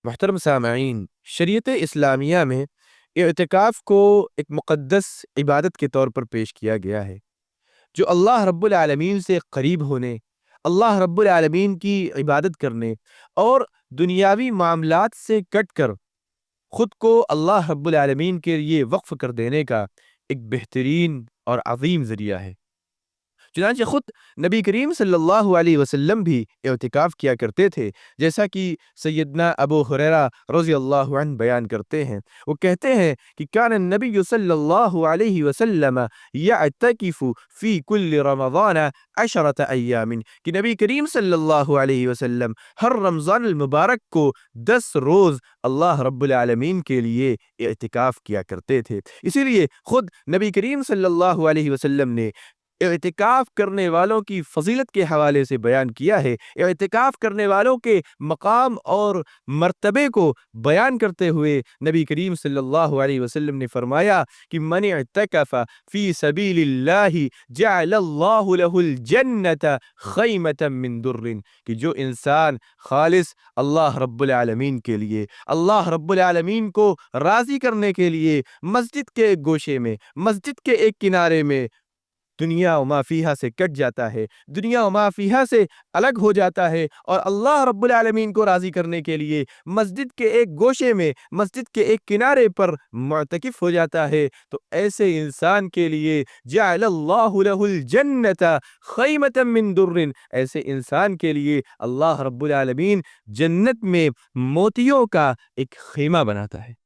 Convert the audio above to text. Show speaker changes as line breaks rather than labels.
محترم سامعین، شریعت اسلامیہ میں اعتکاف کو ایک مقدس عبادت کے طور پر پیش کیا گیا ہے، جو اللہ رب العالمین سے قریب ہونے، اللہ رب العالمین کی عبادت کرنے اور دنیاوی معاملات سے کٹ کر خود کو اللہ رب العالمین کے لیے وقف کر دینے کا ایک بہترین اور عظیم ذریعہ ہے۔ چنانچہ خود نبی کریم صلی اللہ علیہ وسلم بھی اعتکاف کیا کرتے تھے، جیسا کہ سیدنا ابو ہریرہ رضی اللہ عنہ بیان کرتے ہیں۔ وہ کہتے ہیں کہ کان النبی صلی اللہ علیہ وسلم یعتکف فی کل رمضان 10 ایام، کہ نبی کریم صلی اللہ علیہ وسلم ہر رمضان المبارک کو 10 روز اللہ رب العالمین کے لیے اعتکاف کیا کرتے تھے۔ اسی لیے خود نبی کریم صلی اللہ علیہ وسلم نے اعتکاف کرنے والوں کی فضیلت کے حوالے سے بیان کیا ہے، اعتکاف کرنے والوں کے مقام اور مرتبے کو بیان کرتے ہوئے نبی کریم صلی اللہ علیہ وسلم نے فرمایا کہ من اعتکف فی سبیل اللہ جعل اللہ لہ الجنت خیمۃ من در، کہ جو انسان خالص اللہ رب العالمین کے لیے، اللہ رب العالمین کو راضی کرنے کے لیے مسجد کے ایک گوشے میں، مسجد کے ایک کنارے میں دنیا و ما فیہا سے کٹ جاتا ہے، دنیا و ما فیہا سے الگ ہو جاتا ہے، اور اللہ رب العالمین کو راضی کرنے کے لیے مسجد کے ایک گوشے میں، مسجد کے ایک کنارے پر معتکف ہو جاتا ہے، تو ایسے انسان کے لیے جعل اللہ لہ الجنت خیمۃ من در، ایسے انسان کے لیے اللہ رب العالمین جنت میں موتیوں کا ایک خیمہ بناتا ہے۔